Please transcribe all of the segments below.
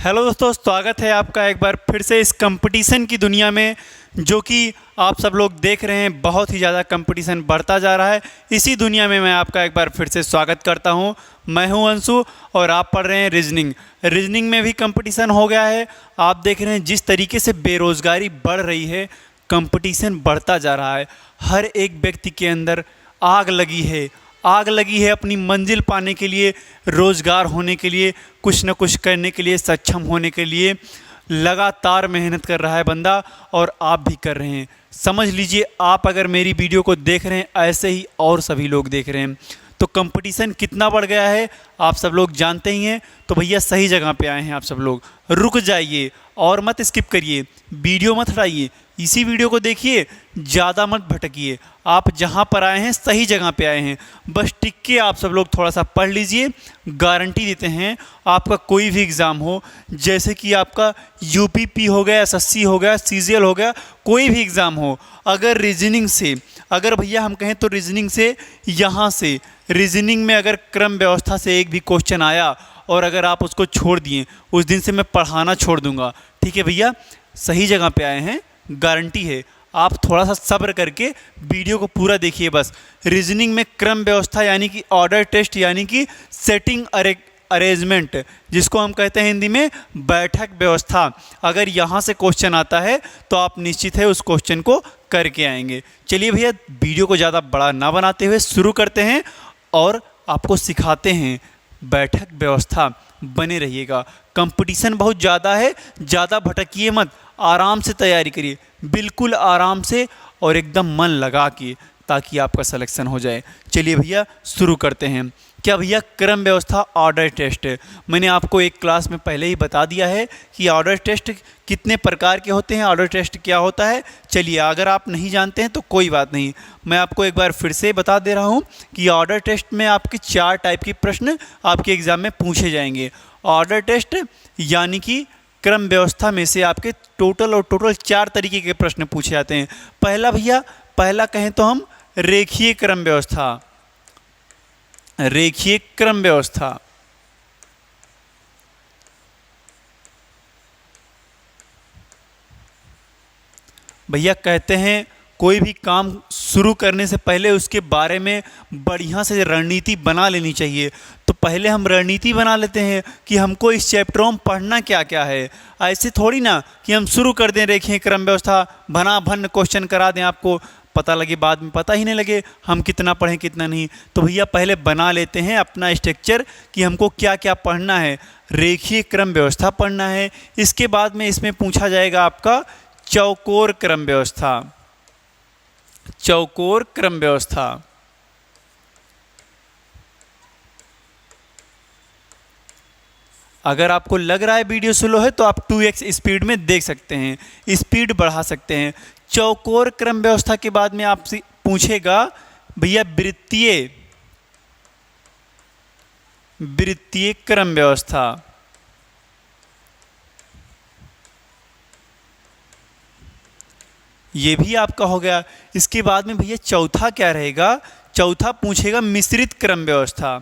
Hello दोस्तों, स्वागत है आपका एक बार फिर से इस कंपटीशन की दुनिया में, जो कि आप सब लोग देख रहे हैं। बहुत ही ज़्यादा कंपटीशन बढ़ता जा रहा है। इसी दुनिया में मैं आपका एक बार फिर से स्वागत करता हूं। मैं हूं अंशु और आप पढ़ रहे हैं रीजनिंग में भी कंपटीशन हो गया है। आप देख रहे हैं जिस तरीके से बेरोज़गारी बढ़ रही है, कंपटीशन बढ़ता जा रहा है। हर एक व्यक्ति के अंदर आग लगी है अपनी मंजिल पाने के लिए, रोज़गार होने के लिए, कुछ न कुछ करने के लिए, सक्षम होने के लिए लगातार मेहनत कर रहा है बंदा। और आप भी कर रहे हैं। समझ लीजिए, आप अगर मेरी वीडियो को देख रहे हैं, ऐसे ही और सभी लोग देख रहे हैं। तो कंपटीशन कितना बढ़ गया है आप सब लोग जानते ही हैं। तो भैया सही जगह पे आए हैं आप सब लोग। रुक जाइए और मत स्किप करिए, वीडियो मत हटाइए, इसी वीडियो को देखिए, ज़्यादा मत भटकिए। आप जहाँ पर आए हैं सही जगह पे आए हैं। बस टिक के आप सब लोग थोड़ा सा पढ़ लीजिए। गारंटी देते हैं, आपका कोई भी एग्ज़ाम हो, जैसे कि आपका यूपीपी हो गया, एसएससी हो गया, सीजीएल हो गया, कोई भी एग्ज़ाम हो, अगर रीजनिंग से, अगर भैया हम कहें तो रीजनिंग से, यहाँ से रीजनिंग में अगर क्रम व्यवस्था से एक भी क्वेश्चन आया और अगर आप उसको छोड़ दिए, उस दिन से मैं पढ़ाना छोड़ दूंगा। ठीक है भैया, सही जगह पे आए हैं, गारंटी है। आप थोड़ा सा सब्र करके वीडियो को पूरा देखिए। बस रीजनिंग में क्रम व्यवस्था यानी कि ऑर्डर टेस्ट, यानी कि सेटिंग अरेंजमेंट, जिसको हम कहते हैं हिंदी में बैठक व्यवस्था, अगर यहाँ से क्वेश्चन आता है तो आप निश्चित है उस क्वेश्चन को करके आएंगे। चलिए भैया, वीडियो को ज़्यादा बड़ा ना बनाते हुए शुरू करते हैं और आपको सिखाते हैं बैठक व्यवस्था। बने रहिएगा, कंपटीशन बहुत ज़्यादा है, ज़्यादा भटकिए मत, आराम से तैयारी करिए, बिल्कुल आराम से और एकदम मन लगा के, ताकि आपका सिलेक्शन हो जाए। चलिए भैया शुरू करते हैं। क्या भैया, क्रम व्यवस्था ऑर्डर टेस्ट, मैंने आपको एक क्लास में पहले ही बता दिया है कि ऑर्डर टेस्ट कितने प्रकार के होते हैं, ऑर्डर टेस्ट क्या होता है। चलिए, अगर आप नहीं जानते हैं तो कोई बात नहीं, मैं आपको एक बार फिर से बता दे रहा हूं कि ऑर्डर टेस्ट में आपके 4 टाइप के प्रश्न आपके एग्ज़ाम में पूछे जाएंगे। ऑर्डर टेस्ट यानी कि क्रम व्यवस्था में से आपके टोटल 4 तरीके के प्रश्न पूछे जाते हैं। पहला भैया, पहला कहें तो हम रेखीय क्रम व्यवस्था। रेखीय क्रम व्यवस्था, भैया कहते हैं कोई भी काम शुरू करने से पहले उसके बारे में बढ़िया से रणनीति बना लेनी चाहिए। तो पहले हम रणनीति बना लेते हैं कि हमको इस चैप्टरों में पढ़ना क्या क्या है। ऐसे थोड़ी ना कि हम शुरू कर दें रेखीय क्रम व्यवस्था, भना भन क्वेश्चन करा दें, आपको पता लगे बाद में पता ही नहीं लगे हम कितना पढ़ें कितना नहीं। तो भैया पहले बना लेते हैं अपना स्ट्रक्चर कि हमको क्या क्या पढ़ना है। रेखीय क्रम व्यवस्था पढ़ना है, इसके बाद में इसमें पूछा जाएगा आपका चौकोर क्रम व्यवस्था। चौकोर क्रम व्यवस्था, अगर आपको लग रहा है वीडियो स्लो है तो आप 2x स्पीड में देख सकते हैं, स्पीड बढ़ा सकते हैं। चौकोर क्रम व्यवस्था के बाद में आपसे पूछेगा भैया वृत्तीय क्रम व्यवस्था। ये भी आपका हो गया। इसके बाद में भैया चौथा क्या रहेगा, चौथा पूछेगा मिश्रित क्रम व्यवस्था।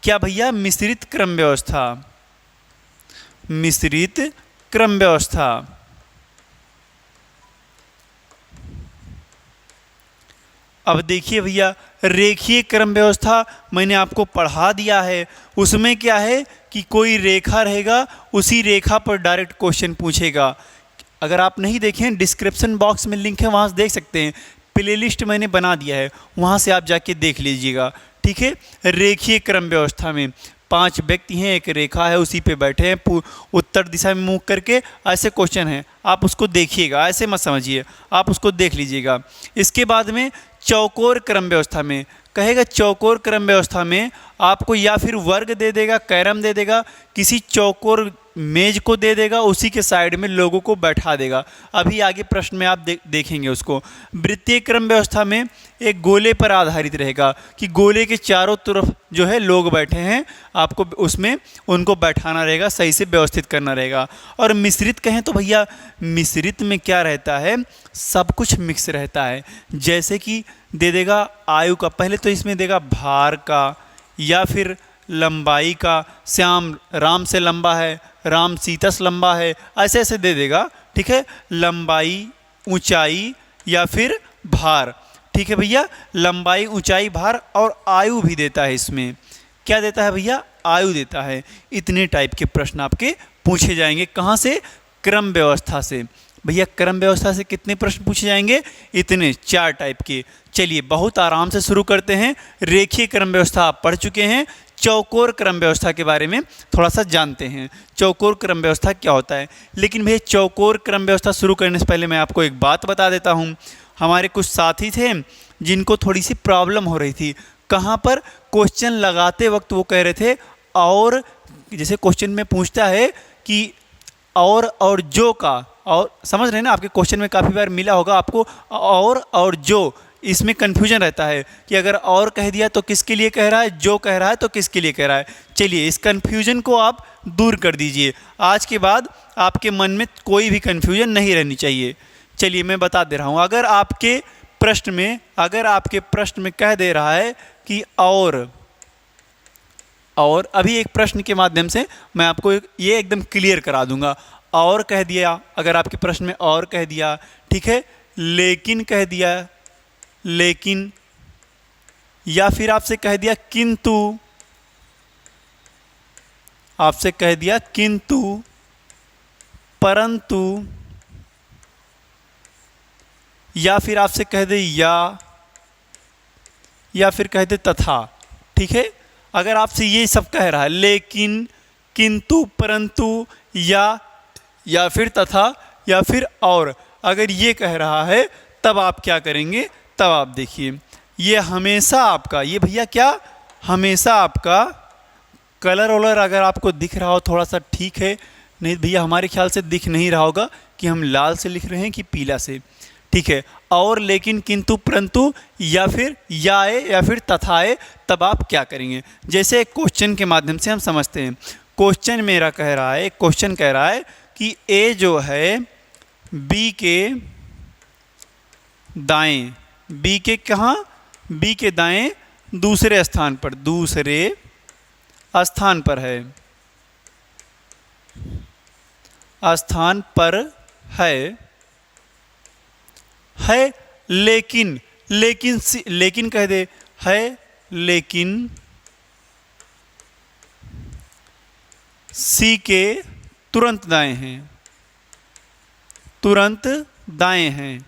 क्या भैया, मिश्रित क्रम व्यवस्था। मिश्रित क्रम व्यवस्था, अब देखिए भैया, रेखीय क्रम व्यवस्था मैंने आपको पढ़ा दिया है। उसमें क्या है कि कोई रेखा रहेगा, उसी रेखा पर डायरेक्ट क्वेश्चन पूछेगा। अगर आप नहीं देखें, डिस्क्रिप्शन बॉक्स में लिंक है, वहाँ से देख सकते हैं। प्लेलिस्ट मैंने बना दिया है, वहाँ से आप जाके देख लीजिएगा। ठीक है, रेखीय क्रम व्यवस्था में 5 व्यक्ति हैं, एक रेखा है, उसी पे बैठे हैं, उत्तर दिशा में मुँह करके, ऐसे क्वेश्चन हैं। आप उसको देखिएगा, ऐसे मत समझिए, आप उसको देख लीजिएगा। इसके बाद में चौकोर क्रम व्यवस्था में कहेगा, चौकोर क्रम व्यवस्था में आपको या फिर वर्ग दे देगा, कैरम दे देगा, किसी चौकोर मेज को दे देगा, उसी के साइड में लोगों को बैठा देगा। अभी आगे प्रश्न में आप देखेंगे उसको। वृत्तीय क्रम व्यवस्था में एक गोले पर आधारित रहेगा कि गोले के चारों तरफ जो है लोग बैठे हैं, आपको उसमें उनको बैठाना रहेगा, सही से व्यवस्थित करना रहेगा। और मिश्रित कहें तो भैया, मिश्रित में क्या रहता है, सब कुछ मिक्स रहता है। जैसे कि दे देगा आयु का, पहले तो इसमें देगा भार का या फिर लंबाई का, श्याम राम से लंबा है, राम सीता से लंबा है, ऐसे ऐसे दे देगा। ठीक है, लंबाई, ऊंचाई या फिर भार। ठीक है भैया, लंबाई, ऊंचाई, भार और आयु भी देता है। इसमें क्या देता है भैया? आयु देता है। इतने टाइप के प्रश्न आपके पूछे जाएंगे। कहाँ से? क्रम व्यवस्था से। भैया क्रम व्यवस्था से कितने प्रश्न पूछे जाएंगे? इतने, 4 टाइप के। चलिए बहुत आराम से शुरू करते हैं। रेखीय क्रम व्यवस्था आप पढ़ चुके हैं, चौकोर क्रम व्यवस्था के बारे में थोड़ा सा जानते हैं। चौकोर क्रम व्यवस्था क्या होता है? लेकिन भैया चौकोर क्रम व्यवस्था शुरू करने से पहले मैं आपको एक बात बता देता हूँ। हमारे कुछ साथी थे जिनको थोड़ी सी प्रॉब्लम हो रही थी। कहाँ पर? क्वेश्चन लगाते वक्त वो कह रहे थे और, जैसे क्वेश्चन में पूछता है कि और जो का, और समझ रहे हैं ना, आपके क्वेश्चन में काफ़ी बार मिला होगा आपको और जो, इसमें कन्फ्यूजन रहता है कि अगर और कह दिया तो किसके लिए कह रहा है, जो कह रहा है तो किसके लिए कह रहा है। चलिए इस कन्फ्यूजन को आप दूर कर दीजिए। आज के बाद आपके मन में कोई भी कन्फ्यूजन नहीं रहनी चाहिए। चलिए मैं बता दे रहा हूँ। अगर आपके प्रश्न में कह दे रहा है कि और अभी एक प्रश्न के माध्यम से मैं आपको ये एकदम क्लियर करा दूंगा। और कह दिया, अगर आपके प्रश्न में और कह दिया, ठीक है, लेकिन कह दिया, लेकिन, या फिर आपसे कह दिया किंतु, आपसे कह दिया किंतु, परंतु, या फिर आपसे कह दे या फिर कह दे तथा। ठीक है, अगर आपसे ये सब कह रहा है, लेकिन, किंतु, परंतु, या फिर तथा, या फिर और, अगर ये कह रहा है, तब आप क्या करेंगे? तब आप देखिए, ये हमेशा आपका, ये भैया क्या, हमेशा आपका कलर वलर अगर आपको दिख रहा हो थोड़ा सा ठीक है, नहीं भैया हमारे ख्याल से दिख नहीं रहा होगा कि हम लाल से लिख रहे हैं कि पीला से। ठीक है, और, लेकिन, किंतु, परंतु, या फिर या फिर तथाए, तब आप क्या करेंगे? जैसे एक क्वेश्चन के माध्यम से हम समझते हैं। क्वेश्चन मेरा कह रहा है, क्वेश्चन कह रहा है कि ए जो है बी के दाएं, बी के कहाँ? बी के दाएं दूसरे स्थान पर है, लेकिन कह दे है, लेकिन सी के तुरंत दाएं हैं।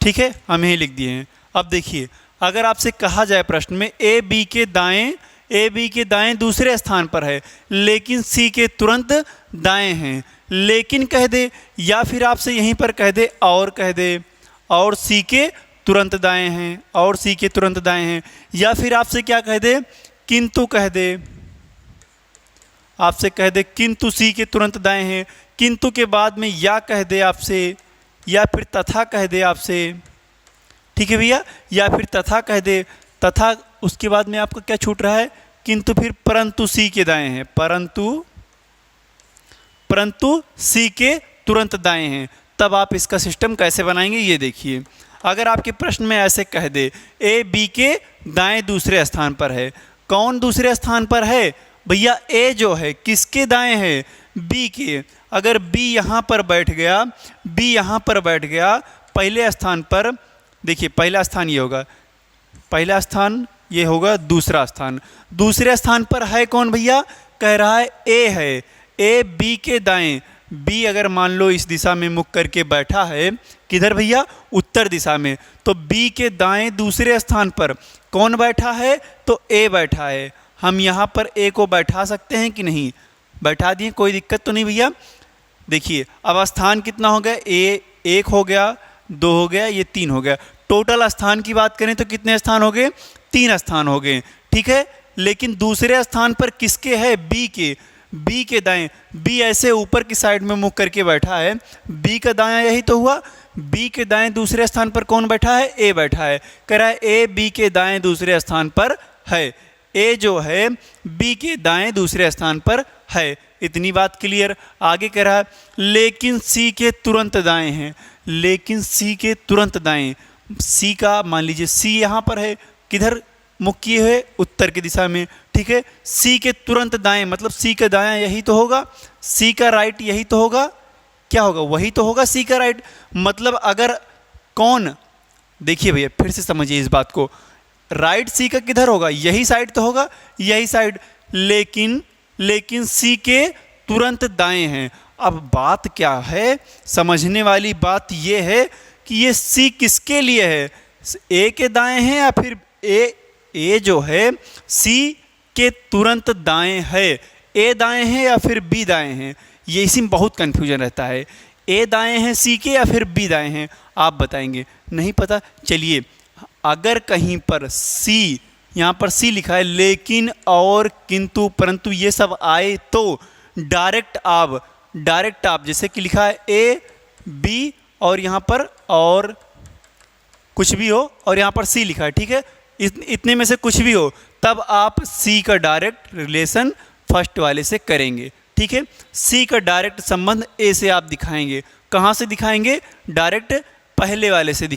ठीक है, हम यही लिख दिए हैं। अब देखिए, अगर आपसे कहा जाए प्रश्न में ए बी के दाएं दूसरे स्थान पर है, लेकिन सी के तुरंत दाएं हैं, लेकिन कह दे, या फिर आपसे यहीं पर कह दे और, कह दे और सी के तुरंत दाएं हैं, या फिर आपसे क्या कह दे? किंतु कह दे, आपसे कह दे किंतु सी के तुरंत दाएं हैं, किंतु के बाद में या कह दे आपसे, या फिर तथा कह दे आपसे। ठीक है भैया, या फिर तथा कह दे, तथा उसके बाद में आपका क्या छूट रहा है? किंतु, फिर परंतु सी के दाएं हैं, परंतु सी के तुरंत दाएं हैं। तब आप इसका सिस्टम कैसे बनाएंगे ये देखिए। अगर आपके प्रश्न में ऐसे कह दे ए बी के दाएं दूसरे स्थान पर है, कौन दूसरे स्थान पर है? भैया ए जो है किसके दाएं है? बी के। अगर बी यहाँ पर बैठ गया, पहले स्थान पर, देखिए पहला स्थान ये होगा, पहला स्थान ये होगा, दूसरे स्थान पर है कौन भैया? कह रहा है ए है, ए बी के दाएं। बी अगर मान लो इस दिशा में मुख करके बैठा है, किधर भैया? उत्तर दिशा में, तो बी के दाएं दूसरे स्थान पर कौन बैठा है? तो ए बैठा है। हम यहाँ पर ए को बैठा सकते हैं कि नहीं? बैठा दिए, कोई दिक्कत तो नहीं भैया। देखिए अब स्थान कितना हो गया? ए 1 हो गया, 2 हो गया, ये 3 हो गया। टोटल स्थान की बात करें तो कितने स्थान हो गए? 3 स्थान हो गए। ठीक है, लेकिन दूसरे स्थान पर किसके है? बी के। बी के दाएं, बी ऐसे ऊपर की साइड में मुख करके बैठा है, बी का दायां यही तो हुआ। बी के दाएं दूसरे स्थान पर कौन बैठा है? ए बैठा है। कह रहा है ए बी के दाएं दूसरे स्थान पर है, ए जो है बी के दाएं दूसरे स्थान पर है। इतनी बात क्लियर। आगे कह रहा है लेकिन सी के तुरंत दाएं हैं, लेकिन सी के तुरंत दाएं। सी का मान लीजिए सी यहाँ पर है, किधर मुख किए हुए उत्तर की दिशा में, ठीक है। सी के तुरंत दाएं मतलब सी का दायां यही तो होगा, सी का राइट यही तो होगा, क्या होगा, वही तो होगा सी का राइट। मतलब अगर कौन, देखिए भैया फिर से समझिए इस बात को, राइट सी का किधर होगा, यही साइड तो होगा, यही साइड, लेकिन सी के तुरंत दाएं हैं। अब बात क्या है, समझने वाली बात यह है कि ये सी किसके लिए है, ए के दाएं हैं या फिर ए जो है सी के तुरंत दाएं है, ए दाएं हैं या फिर बी दाएं हैं, ये इसी में बहुत कन्फ्यूजन रहता है। ए दाएं हैं सी के या फिर बी दाएं हैं, आप बताएंगे, नहीं पता। चलिए अगर कहीं पर सी, यहाँ पर सी लिखा है लेकिन और किंतु परंतु ये सब आए तो डायरेक्ट आप जैसे कि लिखा है ए बी और यहाँ पर और कुछ भी हो और यहाँ पर सी लिखा है, ठीक है, इतने में से कुछ भी हो, तब आप सी का डायरेक्ट रिलेशन फर्स्ट वाले से करेंगे, ठीक है। सी का डायरेक्ट संबंध ए से आप दिखाएंगे, कहाँ से दिखाएंगे, डायरेक्ट पहले वाले से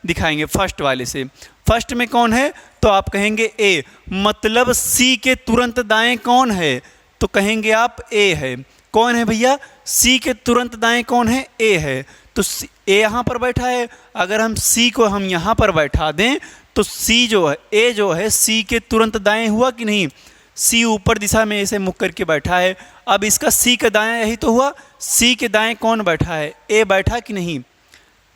दिखाएंगे, फर्स्ट वाले से। फर्स्ट में कौन है तो आप कहेंगे ए, मतलब सी के तुरंत दाएं कौन है तो कहेंगे आप ए है। कौन है भैया, सी के तुरंत दाएं कौन है, ए है। तो ए यहाँ पर बैठा है, अगर हम सी को हम यहाँ पर बैठा दें तो सी जो है, ए जो है सी के तुरंत दाएं हुआ कि नहीं, सी ऊपर दिशा में ऐसे मुख करके बैठा है। अब इसका सी का दायां यही तो हुआ, सी के दाएं कौन बैठा है, ए बैठा कि नहीं,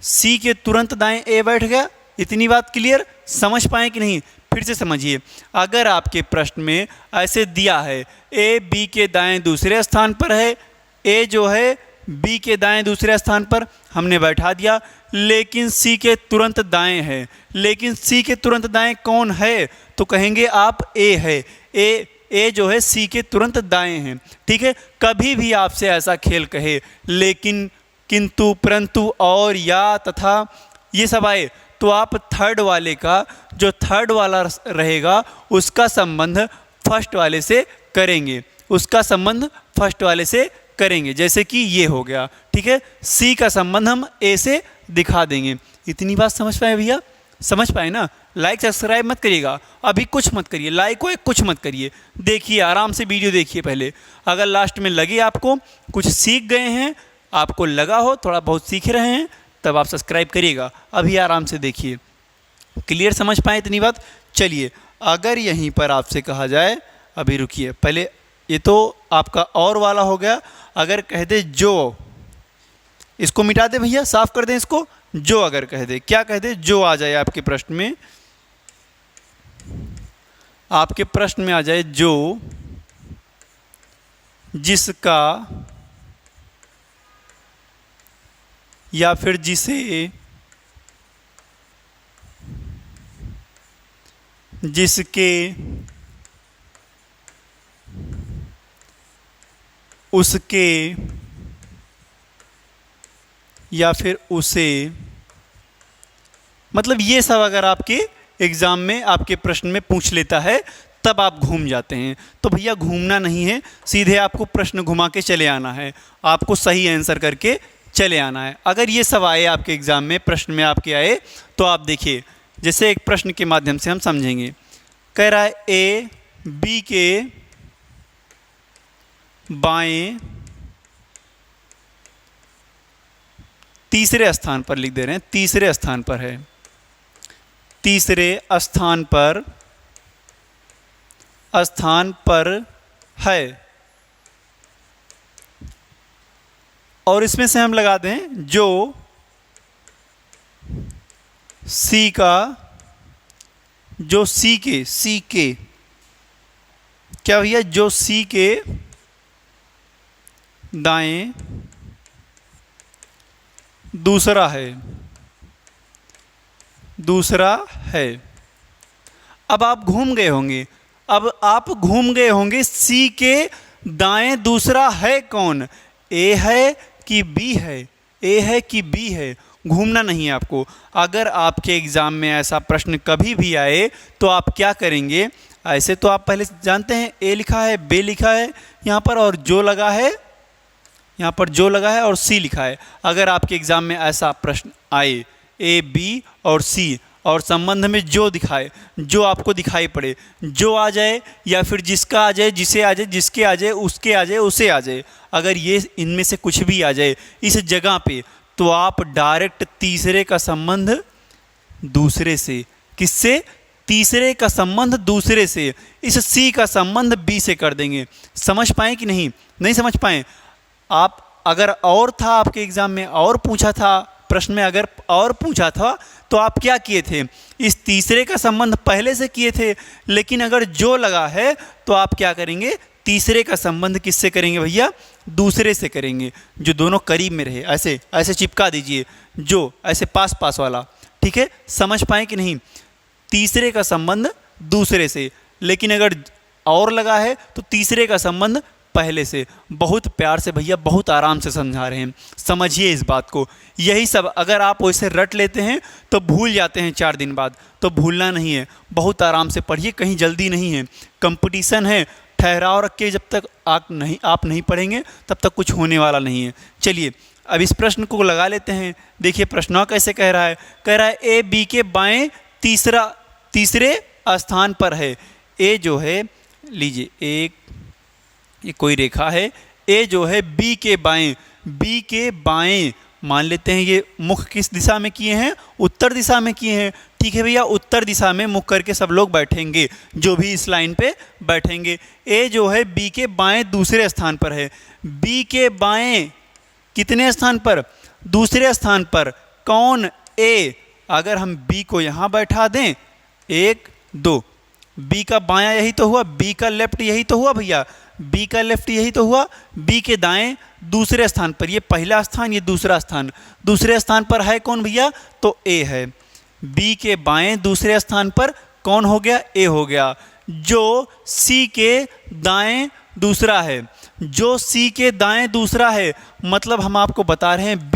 सी के तुरंत दाएं ए बैठ गया। इतनी बात क्लियर, समझ पाए कि नहीं, फिर से समझिए। अगर आपके प्रश्न में ऐसे दिया है ए बी के दाएं दूसरे स्थान पर है, ए जो है बी के दाएं दूसरे स्थान पर हमने बैठा दिया, लेकिन सी के तुरंत दाएं है, लेकिन सी के तुरंत दाएं कौन है तो कहेंगे आप ए है। ए जो है सी के तुरंत दाएं हैं, ठीक है। कभी भी आपसे ऐसा खेल कहे लेकिन, किंतु, परंतु, और, या, तथा ये सब आए तो आप थर्ड वाले का, जो थर्ड वाला रहेगा उसका संबंध फर्स्ट वाले से करेंगे, जैसे कि ये हो गया, ठीक है। सी का संबंध हम ए से दिखा देंगे। इतनी बात समझ पाए भैया, समझ पाए ना। लाइक सब्सक्राइब मत करिएगा, अभी कुछ मत करिए, लाइक हो कुछ मत करिए, देखिए आराम से वीडियो देखिए पहले। अगर लास्ट में लगे आपको कुछ सीख गए हैं, आपको लगा हो थोड़ा बहुत सीख रहे हैं, तब आप सब्सक्राइब करिएगा। अभी आराम से देखिए, क्लियर समझ पाए इतनी बात। चलिए अगर यहीं पर आपसे कहा जाए, अभी रुकिए पहले, ये तो आपका और वाला हो गया। अगर कह दे जो, इसको मिटा दे भैया, साफ कर दें इसको, जो अगर कह दे, क्या कह दे, जो आ जाए आपके प्रश्न में, आ जाए जो, जिसका, या फिर जिसे, जिसके, उसके, या फिर उसे, मतलब ये सब अगर आपके एग्ज़ाम में आपके प्रश्न में पूछ लेता है तब आप घूम जाते हैं। तो भैया घूमना नहीं है, सीधे आपको प्रश्न घुमा के चले आना है, आपको सही आंसर करके चले आना है। अगर ये सब आए आपके एग्ज़ाम में, प्रश्न में आपके आए, तो आप देखिए जैसे एक प्रश्न के माध्यम से हम समझेंगे। कह रहा है ए बी के बाएं तीसरे स्थान पर, लिख दे रहे हैं तीसरे स्थान पर है, तीसरे स्थान पर है, और इसमें से हम लगा दें जो सी का, जो सी के क्या भैया, जो सी के दाएं दूसरा है। अब आप घूम गए होंगे, सी के दाएं दूसरा है कौन, ए है कि बी है, घूमना नहीं है आपको। अगर आपके एग्ज़ाम में ऐसा प्रश्न कभी भी आए तो आप क्या करेंगे, ऐसे तो आप पहले जानते हैं ए लिखा है, बी लिखा है यहाँ पर, और जो लगा है यहाँ पर, जो लगा है और सी लिखा है। अगर आपके एग्ज़ाम में ऐसा प्रश्न आए ए बी और सी, और संबंध में जो दिखाए, जो आपको दिखाई पड़े, जो आ जाए या फिर जिसका आ जाए, जिसे आ जाए, जिसके आ जाए, उसके आ जाए, उसे आ जाए, अगर ये इनमें से कुछ भी आ जाए इस जगह पे, तो आप डायरेक्ट तीसरे का संबंध दूसरे से, किससे? तीसरे का संबंध दूसरे से, इस सी का संबंध बी से कर देंगे। समझ पाए कि नहीं? नहीं समझ पाए? आप अगर और था आपके एग्जाम में और पूछा था, प्रश्न में अगर और पूछा था तो आप क्या किए थे? इस तीसरे का संबंध पहले से किए थे, लेकिन अगर जो लगा है तो आप क्या करेंगे? तीसरे का संबंध किससे करेंगे भैया? दूसरे से करेंगे, जो दोनों करीब में रहे। ऐसे ऐसे चिपका दीजिए, जो ऐसे पास पास वाला। ठीक है, समझ पाए कि नहीं? तीसरे का संबंध दूसरे से, लेकिन अगर और लगा है तो तीसरे का संबंध पहले से। बहुत प्यार से भैया, बहुत आराम से समझा रहे हैं, समझिए इस बात को। यही सब अगर आप वैसे रट लेते हैं तो भूल जाते हैं 4 दिन बाद, तो भूलना नहीं है। बहुत आराम से पढ़िए, कहीं जल्दी नहीं है, कंपटीशन है। ठहराव रख के जब तक आप नहीं पढ़ेंगे तब तक कुछ होने वाला नहीं है। चलिए अब इस प्रश्न को लगा लेते हैं। देखिए प्रश्न कैसे कह रहा है? कह रहा है ए बी के बाएं तीसरे स्थान पर है। ए जो है, लीजिए ये कोई रेखा है, ए जो है बी के बाएं मान लेते हैं। ये मुख किस दिशा में किए हैं? उत्तर दिशा में किए हैं। ठीक है भैया, उत्तर दिशा में मुख करके सब लोग बैठेंगे, जो भी इस लाइन पे बैठेंगे। ए जो है बी के बाएं दूसरे स्थान पर है। बी के बाएं कितने स्थान पर? दूसरे स्थान पर। कौन? ए। अगर हम बी को यहाँ बैठा दें, 1 2, बी का बायां यही तो हुआ, बी का लेफ्ट यही तो हुआ भैया, बी का लेफ्ट यही तो हुआ। बी के दाएं दूसरे स्थान पर, ये पहला स्थान, ये दूसरा स्थान। दूसरे स्थान पर है कौन भैया? तो ए है। बी के बाएं दूसरे स्थान पर कौन हो गया? ए हो गया, जो सी के दाएं दूसरा है। जो सी के दाएं दूसरा है मतलब हम आपको बता रहे हैं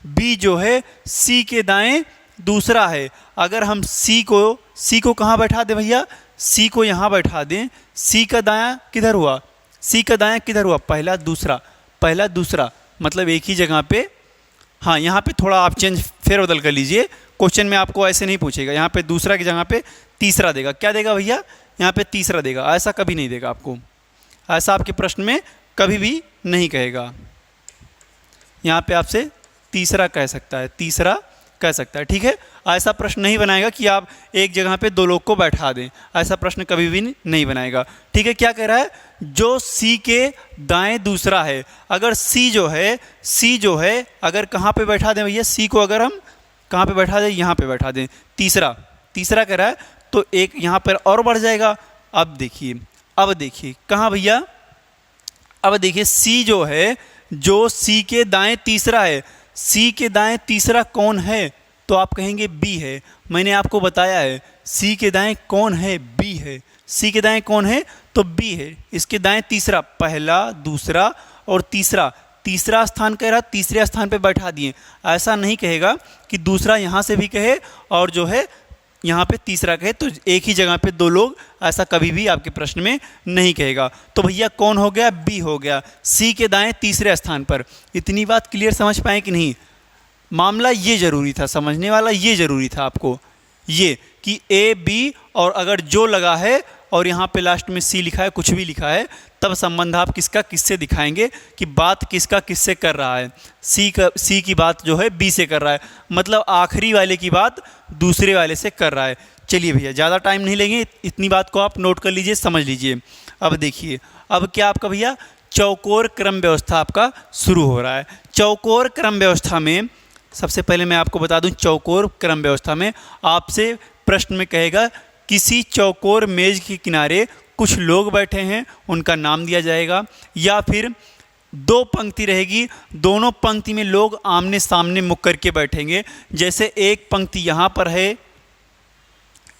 बी जो है सी के दाएं दूसरा है। अगर हम सी को कहाँ बैठा दें भैया? सी को यहाँ बैठा दें। सी का दायां किधर हुआ? सी का दायां किधर हुआ? पहला दूसरा, मतलब एक ही जगह पे। हाँ, यहाँ पे थोड़ा आप फेरबदल कर लीजिए। क्वेश्चन में आपको ऐसे नहीं पूछेगा, यहाँ पे दूसरा की जगह पे तीसरा देगा। क्या देगा भैया? यहाँ पे तीसरा देगा। ऐसा कभी नहीं देगा आपको, ऐसा आपके प्रश्न में कभी भी नहीं कहेगा। यहाँ पे आपसे तीसरा कह सकता है, ठीक है। ऐसा प्रश्न नहीं बनाएगा कि आप एक जगह पे 2 लोग को बैठा दें, ऐसा प्रश्न कभी भी नहीं बनाएगा, ठीक है। क्या कह रहा है? जो सी के दाएं दूसरा है। अगर सी जो है अगर कहाँ पे बैठा दें भैया? सी को अगर हम कहाँ पे बैठा दें? यहाँ पे बैठा दें। तीसरा कह रहा है, तो एक यहाँ पर और बढ़ जाएगा। अब देखिए कहाँ भैया? अब देखिए सी जो है, जो सी के दाएं तीसरा है, सी के दाएं तीसरा कौन है? तो आप कहेंगे बी है। मैंने आपको बताया है सी के दाएं कौन है? बी है। सी के दाएं कौन है? तो बी है। इसके दाएं तीसरा, पहला, दूसरा और तीसरा स्थान कह रहा, तीसरे स्थान पे बैठा दिए। ऐसा नहीं कहेगा कि दूसरा यहाँ से भी कहे और जो है यहाँ पे तीसरा कहे, तो एक ही जगह पे 2 लोग, ऐसा कभी भी आपके प्रश्न में नहीं कहेगा। तो भैया कौन हो गया? बी हो गया, सी के दाएं तीसरे स्थान पर। इतनी बात क्लियर समझ पाए कि नहीं? मामला ये जरूरी था, समझने वाला ये जरूरी था आपको, ये कि ए बी और अगर जो लगा है और यहाँ पे लास्ट में सी लिखा है, कुछ भी लिखा है, तब संबंध आप किसका किससे दिखाएंगे कि बात किसका किससे कर रहा है। सी की बात जो है बी से कर रहा है, मतलब आखिरी वाले की बात दूसरे वाले से कर रहा है। चलिए भैया ज़्यादा टाइम नहीं लेंगे, इतनी बात को आप नोट कर लीजिए, समझ लीजिए। अब देखिए, अब क्या आपका भैया चौकोर क्रम व्यवस्था आपका शुरू हो रहा है। चौकोर क्रम व्यवस्था में सबसे पहले मैं आपको बता दूं, चौकोर क्रम व्यवस्था में आपसे प्रश्न में कहेगा किसी चौकोर मेज के किनारे कुछ लोग बैठे हैं, उनका नाम दिया जाएगा। या फिर 2 पंक्ति रहेगी, दोनों पंक्ति में लोग आमने सामने मुख करके बैठेंगे। जैसे एक पंक्ति यहाँ पर है,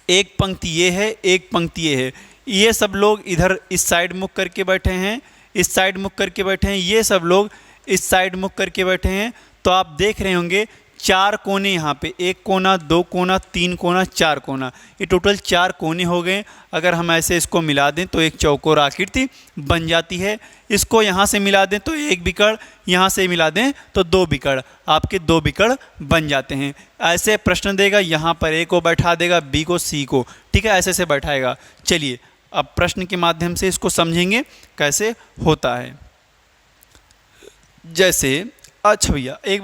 एक पंक्ति ये है, एक पंक्ति ये है। ये सब लोग इधर इस साइड मुख करके बैठे हैं, इस साइड मुख करके बैठे हैं, ये सब लोग इस साइड मुख करके बैठे हैं। तो आप देख रहे होंगे 4 कोने यहाँ पे, 1 कोना, 2 कोना, 3 कोना, 4 कोना, ये टोटल 4 कोने हो गए। अगर हम ऐसे इसको मिला दें तो एक चौकोर आकृति बन जाती है। इसको यहाँ से मिला दें तो एक बिकड़, यहाँ से मिला दें तो 2 बिकड़, आपके 2 बिकड़ बन जाते हैं। ऐसे प्रश्न देगा, यहाँ पर ए को बैठा देगा, बी को, सी को, ठीक है, ऐसे से बैठाएगा। चलिए अब प्रश्न के माध्यम से इसको समझेंगे कैसे होता है। जैसे अच्छा भैया एक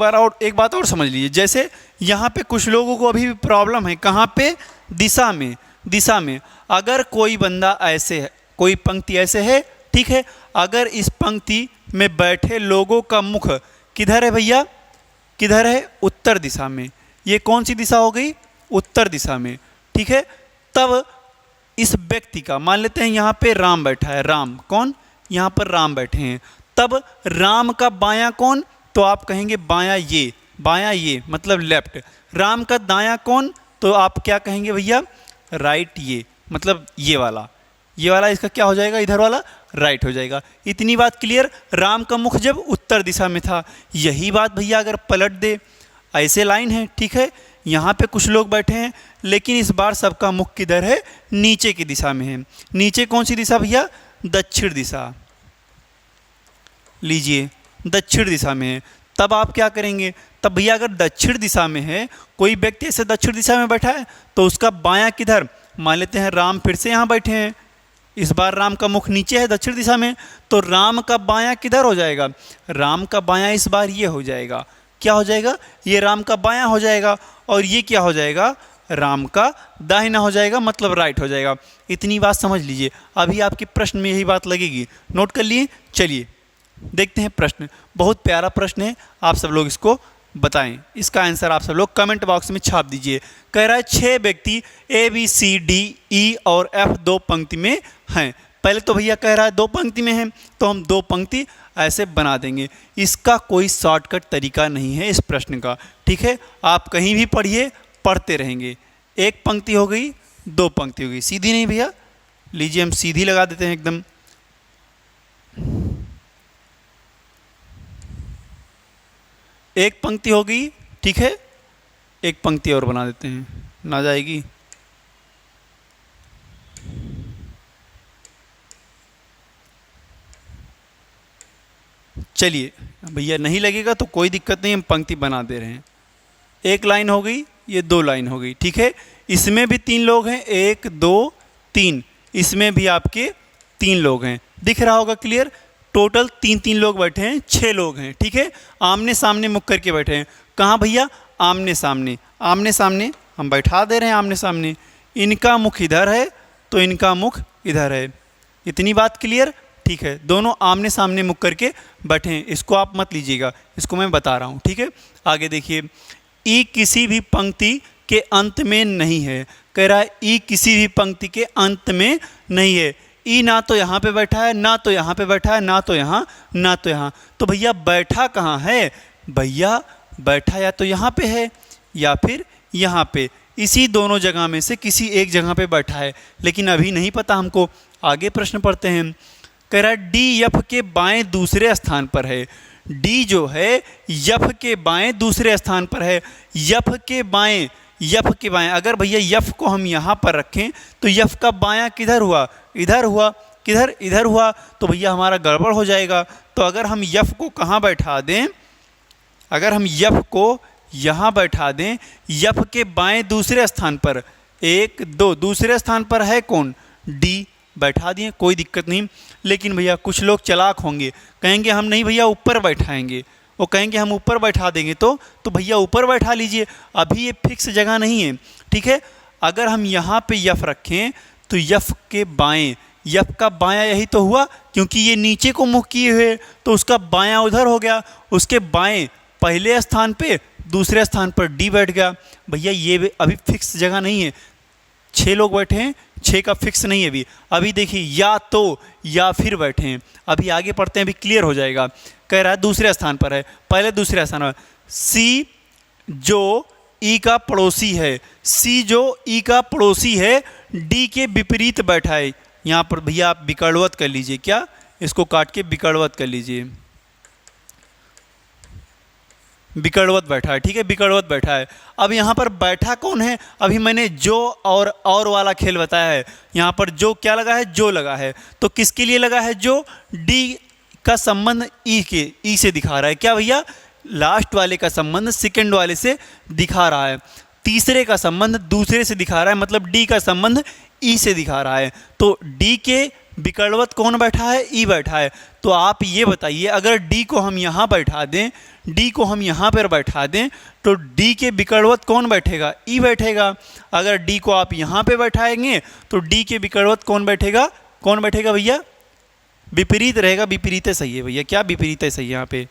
बात और समझ लीजिए, जैसे यहाँ पे कुछ लोगों को अभी भी प्रॉब्लम है, कहाँ पे, दिशा में। अगर कोई बंदा ऐसे है, कोई पंक्ति ऐसे है, ठीक है, अगर इस पंक्ति में बैठे लोगों का मुख किधर है भैया, किधर है, उत्तर दिशा में। ये कौन सी दिशा हो गई, उत्तर दिशा में, ठीक है। तब इस व्यक्ति का, मान लेते हैं यहाँ पे राम बैठा है, राम कौन, यहाँ पर राम बैठे हैं, तब राम का बायां कौन, तो आप कहेंगे बायां ये मतलब लेफ्ट। राम का दायां कौन, तो आप क्या कहेंगे भैया, राइट ये मतलब ये वाला इसका क्या हो जाएगा, इधर वाला राइट हो जाएगा। इतनी बात क्लियर। राम का मुख जब उत्तर दिशा में था, यही बात भैया अगर पलट दे, ऐसे लाइन है, ठीक है, यहाँ पे कुछ लोग बैठे हैं, लेकिन इस बार सबका मुख किधर है, नीचे की दिशा में है। नीचे कौन सी दिशा भैया, दक्षिण दिशा, लीजिए दक्षिण दिशा में है। तब आप क्या करेंगे, तब भैया अगर दक्षिण दिशा में है, कोई व्यक्ति ऐसे दक्षिण दिशा में बैठा है, तो उसका बायां किधर, मान लेते हैं राम फिर से यहाँ बैठे हैं, इस बार राम का मुख नीचे है दक्षिण दिशा में, तो राम का बायां किधर हो जाएगा, राम का बायां इस बार ये हो जाएगा, क्या हो जाएगा, ये राम का बायां हो जाएगा, और ये क्या हो जाएगा, राम का दाहिना हो जाएगा, मतलब राइट हो जाएगा। इतनी बात समझ लीजिए। अभी आपके प्रश्न में यही बात लगेगी, नोट कर लिए। चलिए देखते हैं प्रश्न, बहुत प्यारा प्रश्न है, आप सब लोग इसको बताएं। इसका आंसर आप सब लोग कमेंट बॉक्स में छाप दीजिए। कह रहा है 6 व्यक्ति ए बी सी डी ई और एफ 2 पंक्ति में हैं। पहले तो भैया कह रहा है 2 पंक्ति में हैं, तो हम 2 पंक्ति ऐसे बना देंगे। इसका कोई शॉर्टकट तरीका नहीं है इस प्रश्न का, ठीक है, आप कहीं भी पढ़िए, पढ़ते रहेंगे। 1 पंक्ति हो गई, 2 पंक्ति हो गई, सीधी नहीं भैया, लीजिए हम सीधी लगा देते हैं एकदम। एक पंक्ति हो गई, ठीक है, एक पंक्ति और बना देते हैं, ना जाएगी। चलिए भैया नहीं लगेगा तो कोई दिक्कत नहीं, हम पंक्ति बना दे रहे हैं। 1 लाइन हो गई, ये 2 लाइन हो गई, ठीक है। इसमें भी 3 लोग हैं, 1 2 3, इसमें भी आपके 3 लोग हैं, दिख रहा होगा क्लियर। टोटल 3 लोग बैठे हैं, 6 लोग हैं, ठीक है। आमने सामने मुख करके बैठे हैं, कहाँ भैया, आमने सामने हम बैठा दे रहे हैं, आमने सामने। इनका मुख इधर है तो इनका मुख इधर है, इतनी बात क्लियर, ठीक है। दोनों आमने सामने मुख करके बैठे हैं, इसको आप मत लीजिएगा, इसको मैं बता रहा हूँ, ठीक है। आगे देखिए, ई किसी भी पंक्ति के अंत में नहीं है। कह रहा है ई किसी भी पंक्ति के अंत में नहीं है। ई ना तो यहाँ पे बैठा है, ना तो यहाँ पे बैठा है, ना तो यहाँ, ना तो यहाँ। तो भैया बैठा कहाँ है, भैया बैठा या तो यहाँ पे है या फिर यहाँ पे, इसी दोनों जगह में से किसी एक जगह पे बैठा है, लेकिन अभी नहीं पता हमको। आगे प्रश्न पढ़ते हैं। कह रहा है डी यफ के बाएं दूसरे स्थान पर है। डी जो है यफ के बाएं दूसरे स्थान पर है। यफ के बाएं, अगर भैया यफ को हम यहाँ पर रखें तो यफ का बायां किधर हुआ, इधर हुआ, किधर, इधर हुआ, तो भैया हमारा गड़बड़ हो जाएगा। तो अगर हम यफ को कहाँ बैठा दें, अगर हम यफ को यहाँ बैठा दें, यफ के बाएं दूसरे स्थान पर, 1 2 दूसरे स्थान पर है कौन, डी, बैठा दिए, कोई दिक्कत नहीं। लेकिन भैया कुछ लोग चालाक होंगे, कहेंगे हम नहीं भैया ऊपर बैठाएंगे, वो कहेंगे हम ऊपर बैठा देंगे, तो भैया ऊपर बैठा लीजिए, अभी ये फिक्स जगह नहीं है, ठीक है। अगर हम यहाँ पे यफ रखें तो यफ के बाएं, यफ का बायां यही तो हुआ, क्योंकि ये नीचे को मुख किए हुए, तो उसका बायां उधर हो गया, उसके बाएं पहले स्थान पे, दूसरे स्थान पर डी बैठ गया। भैया ये अभी फिक्स जगह नहीं है, 6 लोग बैठे हैं, 6 का फिक्स नहीं है अभी। अभी देखिए या तो या फिर बैठे हैं, अभी आगे पढ़ते हैं, अभी क्लियर हो जाएगा। कह रहा है दूसरे स्थान पर है, पहले दूसरे स्थान पर। सी जो ई का पड़ोसी है, सी जो ई का पड़ोसी है, डी के विपरीत बैठा है। यहाँ पर भैया आप विकर्णवत कर लीजिए, क्या, इसको काट के विकर्णवत कर लीजिए। विकर्णवत बैठा है, ठीक है, विकर्णवत बैठा है। अब यहाँ पर बैठा कौन है? अभी मैंने जो और वाला खेल बताया है। यहाँ पर जो क्या लगा है? जो लगा है। तो किसके लिए लगा है जो? डी का संबंध ई से दिखा रहा है। क्या भैया? लास्ट वाले का संबंध सेकंड वाले से दिखा रहा है। तीसरे का संबंध दूसरे से दिखा रहा है, मतलब डी का संबंध ई से दिखा रहा है। तो डी के विकर्णवत कौन बैठा है? ई बैठा है। तो आप ये बताइए, अगर डी को हम यहाँ बैठा दें, डी को हम यहाँ पर बैठा दें, तो डी के विकर्णवत कौन बैठेगा? ई बैठेगा। अगर डी को आप यहाँ पे बैठाएंगे तो डी के विकर्णवत कौन बैठेगा? कौन बैठेगा भैया? विपरीत रहेगा। विपरीत सही है भैया, क्या विपरीत सही है यहाँ पे?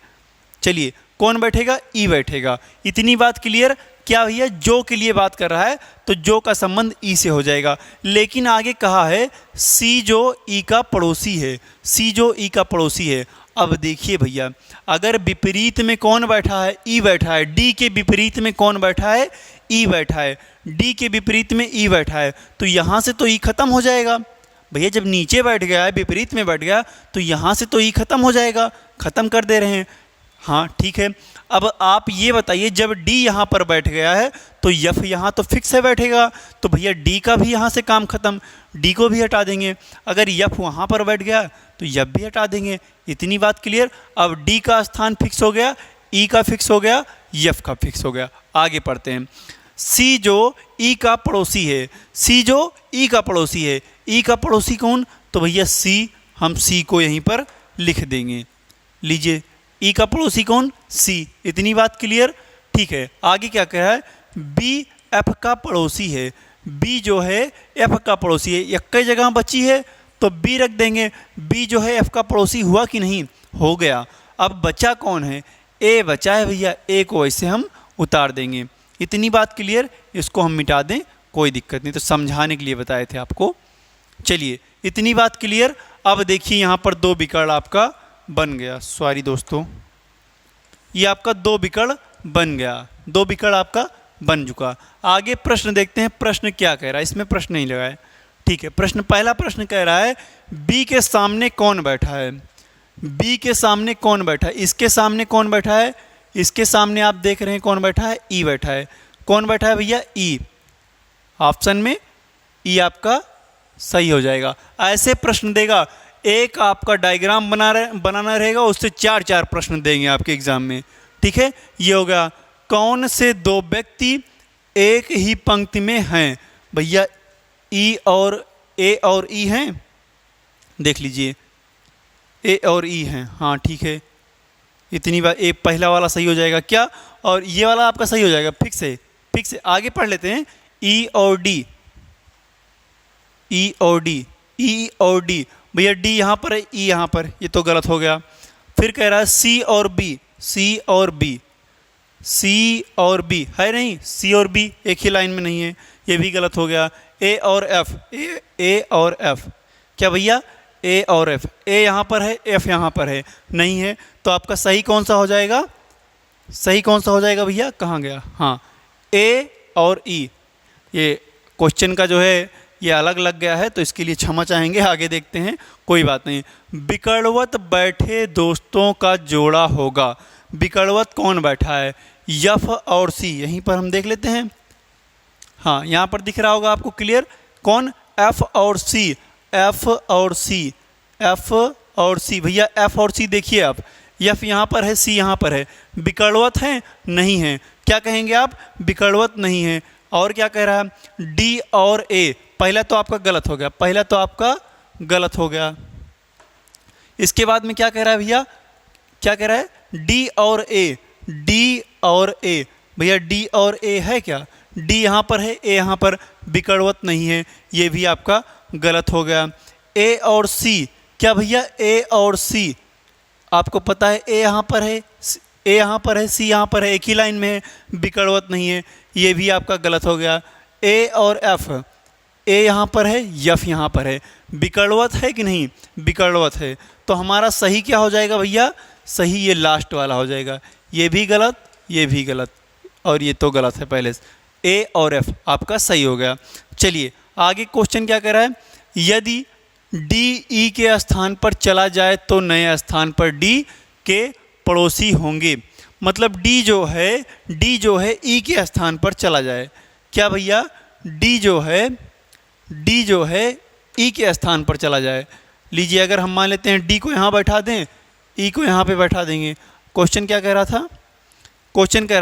चलिए, कौन बैठेगा? ई बैठेगा। इतनी बात क्लियर? क्या भैया? जो के लिए बात कर रहा है तो जो का संबंध ई से हो जाएगा। लेकिन आगे कहा है सी जो ई का पड़ोसी है, सी जो ई का पड़ोसी है। अब देखिए भैया, अगर विपरीत में कौन बैठा है? ई बैठा है। डी के विपरीत में कौन बैठा है? ई बैठा है। डी के विपरीत में ई बैठा है, तो यहाँ से तो ई खत्म हो जाएगा भैया। जब नीचे बैठ गया है, विपरीत में बैठ गया, तो यहाँ से तो ई खत्म हो जाएगा। खत्म कर दे रहे हैं। हाँ ठीक है। अब आप ये बताइए, जब डी यहाँ पर बैठ गया है तो यफ यहाँ तो फिक्स है बैठेगा, तो भैया डी का भी यहाँ से काम खत्म, डी को भी हटा देंगे। अगर यफ वहाँ पर बैठ गया तो यफ भी हटा देंगे। इतनी बात क्लियर? अब डी का स्थान फिक्स हो गया, ई का फिक्स हो गया, यफ का फिक्स हो गया। आगे पढ़ते हैं। सी जो ई का पड़ोसी है, सी जो ई का पड़ोसी है। ई का पड़ोसी कौन? तो भैया सी, हम सी को यहीं पर लिख देंगे। लीजिए, ई का पड़ोसी कौन? सी। इतनी बात क्लियर? ठीक है। आगे क्या कह रहा है? बी एफ का पड़ोसी है। बी जो है एफ का पड़ोसी है। एक कई जगह बची है तो बी रख देंगे। बी जो है एफ का पड़ोसी हुआ कि नहीं? हो गया। अब बचा कौन है? ए बचा है भैया। ए को ऐसे हम उतार देंगे। इतनी बात क्लियर? इसको हम मिटा दें, कोई दिक्कत नहीं, तो समझाने के लिए बताए थे आपको। चलिए, इतनी बात क्लियर? अब देखिए, यहाँ पर दो विकर्ण आपका बन गया। सॉरी दोस्तों, ये आपका दो विकर्ण बन गया। दो विकर्ण आपका बन चुका। आगे प्रश्न देखते हैं, प्रश्न क्या कह रहा है। इसमें प्रश्न नहीं लगा है, ठीक है। प्रश्न, पहला प्रश्न कह रहा है बी के सामने कौन बैठा है? बी के सामने कौन बैठा है? इसके सामने कौन बैठा है? इसके सामने आप देख रहे हैं कौन बैठा है? ई बैठा है। कौन बैठा है भैया? ई। ऑप्शन में ई आपका सही हो जाएगा। ऐसे प्रश्न देगा, एक आपका डायग्राम बनाना रहेगा, उससे 4 प्रश्न देंगे आपके एग्जाम में, ठीक है। ये हो गया। कौन से दो व्यक्ति एक ही पंक्ति में हैं? भैया ई और ए और ई हैं, देख लीजिए, ए और ई हैं। हाँ ठीक है। इतनी बार ए पहला वाला सही हो जाएगा क्या? और ये वाला आपका सही हो जाएगा। फिक्स है, फिक्स है। आगे पढ़ लेते हैं। ई और डी, ई और डी, ई और डी। भैया डी यहाँ पर है, ई यहाँ पर, ये तो गलत हो गया। फिर कह रहा है सी और बी, सी और बी, सी और बी है नहीं, सी और बी एक ही लाइन में नहीं है, ये भी गलत हो गया। ए और एफ, ए और एफ, क्या भैया? ए और एफ, ए यहाँ पर है, एफ यहाँ पर है, नहीं है। तो आपका सही कौन सा हो जाएगा? सही कौन सा हो जाएगा भैया? कहाँ गया? हाँ, ए और ई। ये क्वेश्चन का जो है ये अलग लग गया है, तो इसके लिए क्षमा चाहेंगे। आगे देखते हैं, कोई बात नहीं। विकर्णवत बैठे दोस्तों का जोड़ा होगा। विकर्णवत कौन बैठा है? यफ और सी। यहीं पर हम देख लेते हैं। हाँ, यहाँ पर दिख रहा होगा आपको क्लियर। कौन? एफ और सी, एफ और सी, एफ और सी। भैया एफ और सी देखिए आप, एफ यहाँ पर है, सी यहाँ पर है। विकर्णवत हैं? नहीं है। क्या कहेंगे आप? विकर्णवत नहीं है। और क्या कह रहा है? डी और ए। पहला तो आपका गलत हो गया, पहला तो आपका गलत हो गया। इसके बाद में क्या कह रहा है भैया? क्या कह रहा है? डी और ए, डी और ए। भैया डी और ए है क्या? डी यहाँ पर है, ए यहाँ पर, विकर्णवत नहीं है, ये भी आपका गलत हो गया। ए और सी, क्या भैया? ए और सी, आपको पता है ए यहाँ पर है, ए यहाँ पर है, सी यहाँ पर है, एक ही लाइन में है, विकर्णवत नहीं है, ये भी आपका गलत हो गया। ए और एफ, ए यहाँ पर है, यफ यहाँ पर है, विकर्णवत है कि नहीं? विकर्णवत है। तो हमारा सही क्या हो जाएगा भैया? सही ये लास्ट वाला हो जाएगा। ये भी गलत, ये भी गलत, और ये तो गलत है पहले से। ए और एफ आपका सही हो गया। चलिए आगे क्वेश्चन क्या कह रहा है? यदि डी ई के स्थान पर चला जाए तो नए स्थान पर डी के पड़ोसी होंगे। मतलब डी जो है ई के स्थान पर चला जाए। क्या भैया, डी जो है ई के स्थान पर चला जाए। लीजिए, अगर हम मान लेते हैं डी को यहाँ बैठा दें, ई को यहाँ पे बैठा देंगे। क्वेश्चन क्या कह रहा था? क्वेश्चन कह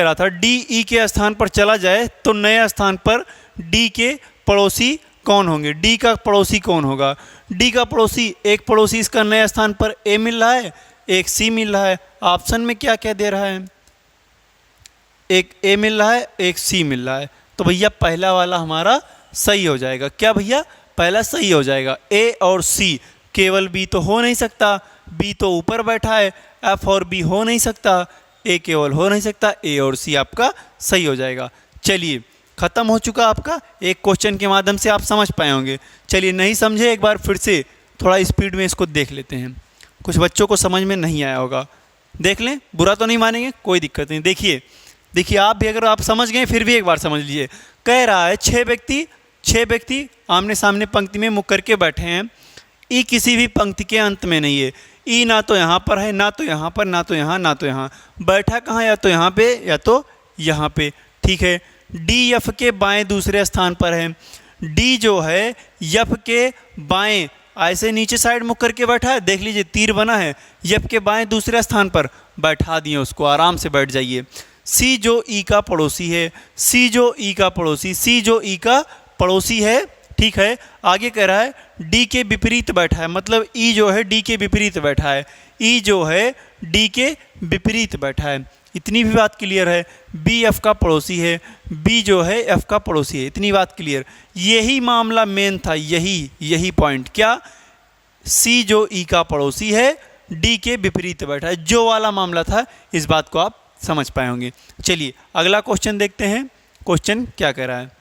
रहा था डी ई के स्थान पर चला जाए तो नए स्थान पर डी के पड़ोसी कौन होंगे? डी का पड़ोसी कौन होगा? डी का पड़ोसी, एक पड़ोसी इसका नए स्थान पर ए मिल रहा है, एक सी मिल रहा है। ऑप्शन में क्या क्या दे रहा है? एक ए मिल रहा है, एक सी मिल रहा है। तो भैया पहला वाला हमारा सही हो जाएगा। क्या भैया? पहला सही हो जाएगा। ए और सी, केवल बी तो हो नहीं सकता, बी तो ऊपर बैठा है। एफ और बी हो नहीं सकता, ए केवल हो नहीं सकता। ए और सी आपका सही हो जाएगा। चलिए, खत्म हो चुका आपका। एक क्वेश्चन के माध्यम से आप समझ पाए होंगे। चलिए, नहीं समझे एक बार फिर से थोड़ा स्पीड में इसको देख लेते हैं। कुछ बच्चों को समझ में नहीं आया होगा, देख लें, बुरा तो नहीं मानेंगे, कोई दिक्कत नहीं। देखिए आप भी अगर आप समझ गए फिर भी एक बार समझ लीजिए। कह रहा है छह व्यक्ति आमने सामने पंक्ति में मुख करके बैठे हैं। ई किसी भी पंक्ति के अंत में नहीं है। ई ना तो यहाँ पर है, ना तो यहाँ पर, ना तो यहाँ, ना तो यहाँ। बैठा कहाँ? या तो यहाँ पे या तो यहाँ पे। ठीक है। डी एफ के बाएं दूसरे स्थान पर है। डी जो है एफ के बाएं ऐसे नीचे साइड मुख करके बैठा है। देख लीजिए तीर बना है, एफ के बाएं दूसरे स्थान पर बैठा दिए उसको, आराम से बैठ जाइए। सी जो ई का पड़ोसी है, सी जो ई का पड़ोसी है। ठीक है। आगे कह रहा है डी के विपरीत बैठा है, मतलब ई जो है डी के विपरीत बैठा है। ई जो है डी के विपरीत बैठा है। इतनी भी बात क्लियर है। बी एफ का पड़ोसी है, बी जो है एफ का पड़ोसी है। इतनी बात क्लियर। यही मामला मेन था, यही पॉइंट। क्या? सी जो ई का पड़ोसी है, डी के विपरीत बैठा है, जो वाला मामला था। इस बात को आप समझ पाए होंगे। चलिए अगला क्वेश्चन देखते हैं। क्वेश्चन क्या कह रहा है?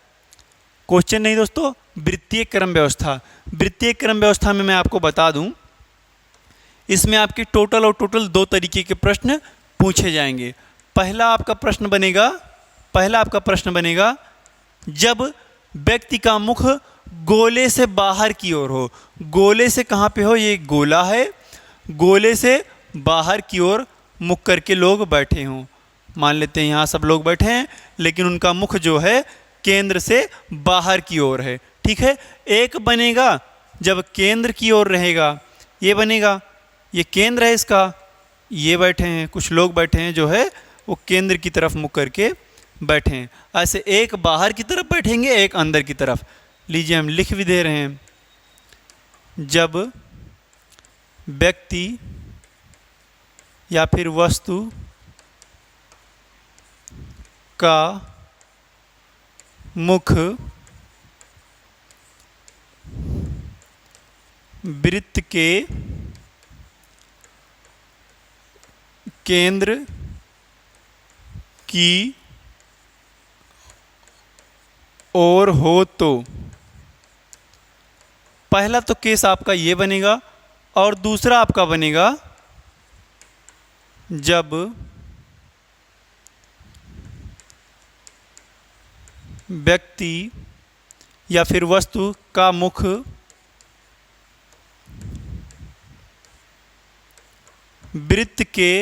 क्वेश्चन नहीं दोस्तों, वृत्तीय क्रम व्यवस्था। वृत्तीय क्रम व्यवस्था में मैं आपको बता दूं, इसमें आपके टोटल 2 तरीके के प्रश्न पूछे जाएंगे। पहला आपका प्रश्न बनेगा जब व्यक्ति का मुख गोले से बाहर की ओर हो। गोले से कहाँ पे हो? ये गोला है, गोले से बाहर की ओर मुख करके लोग बैठे हों। मान लेते हैं यहाँ सब लोग बैठे हैं, लेकिन उनका मुख जो है केंद्र से बाहर की ओर है। ठीक है। एक बनेगा जब केंद्र की ओर रहेगा, ये बनेगा, ये केंद्र है इसका, ये बैठे हैं, कुछ लोग बैठे हैं जो है वो केंद्र की तरफ मुख करके बैठे हैं। ऐसे एक बाहर की तरफ बैठेंगे, एक अंदर की तरफ। लीजिए हम लिख भी दे रहे हैं। जब व्यक्ति या फिर वस्तु का मुख वृत्त के केंद्र की ओर हो तो पहला तो केस आपका ये बनेगा, और दूसरा आपका बनेगा जब व्यक्ति या फिर वस्तु का मुख वृत्त के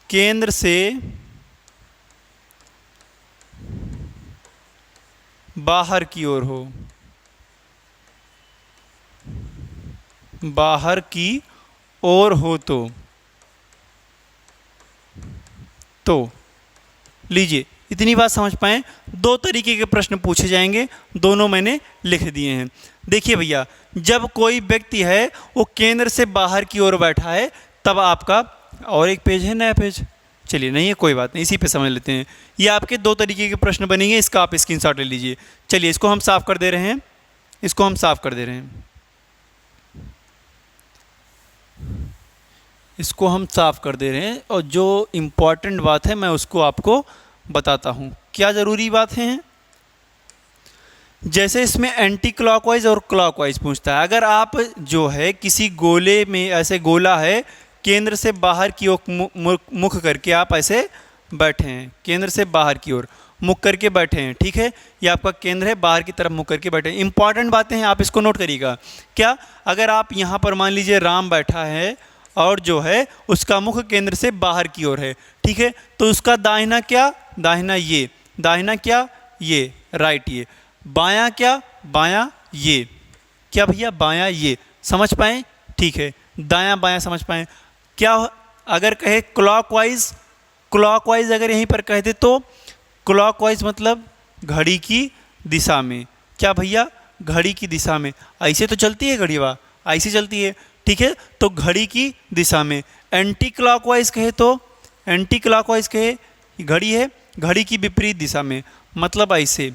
केंद्र से बाहर की ओर हो। बाहर की ओर हो तो लीजिए इतनी बात समझ पाएं। 2 तरीके के प्रश्न पूछे जाएंगे, दोनों मैंने लिख दिए हैं। देखिए भैया, जब कोई व्यक्ति है वो केंद्र से बाहर की ओर बैठा है, तब आपका और एक पेज है, नया पेज। चलिए नहीं है, कोई बात नहीं, इसी पे समझ लेते हैं। ये आपके 2 तरीके के प्रश्न बनेंगे, इसका आप स्क्रीनशॉट ले लीजिए। चलिए इसको हम साफ कर दे रहे हैं, इसको हम साफ कर दे रहे हैं, इसको हम साफ कर दे रहे हैं। और जो इम्पॉर्टेंट बात है मैं उसको आपको बताता हूँ। क्या ज़रूरी बात है? जैसे इसमें एंटी क्लॉकवाइज और क्लॉकवाइज पूछता है। अगर आप जो है किसी गोले में, ऐसे गोला है, केंद्र से बाहर की ओर मुख करके आप ऐसे बैठे हैं, केंद्र से बाहर की ओर मुख करके बैठे हैं। ठीक है, ये आपका केंद्र है, बाहर की तरफ मुख करके बैठे हैं। इंपॉर्टेंट बातें हैं, आप इसको नोट करिएगा। क्या? अगर आप यहाँ पर मान लीजिए राम बैठा है और जो है उसका मुख केंद्र से बाहर की ओर है। ठीक है, तो उसका दाहिना क्या, दाहिना ये, दाहिना क्या ये, राइट ये, बायां क्या, बायां ये, क्या भैया बायां ये, समझ पाए? ठीक है, दायां बायां समझ पाए? क्या अगर कहे क्लॉकवाइज, क्लॉकवाइज अगर यहीं पर कह दे तो क्लॉकवाइज मतलब घड़ी की दिशा में, क्या भैया घड़ी की दिशा में, ऐसे तो चलती है घड़ी, वाह ऐसे चलती है। ठीक है, तो घड़ी की दिशा में। एंटी क्लॉकवाइज कहे तो, एंटी क्लॉकवाइज कहे घड़ी है घड़ी की विपरीत दिशा में, मतलब ऐसे,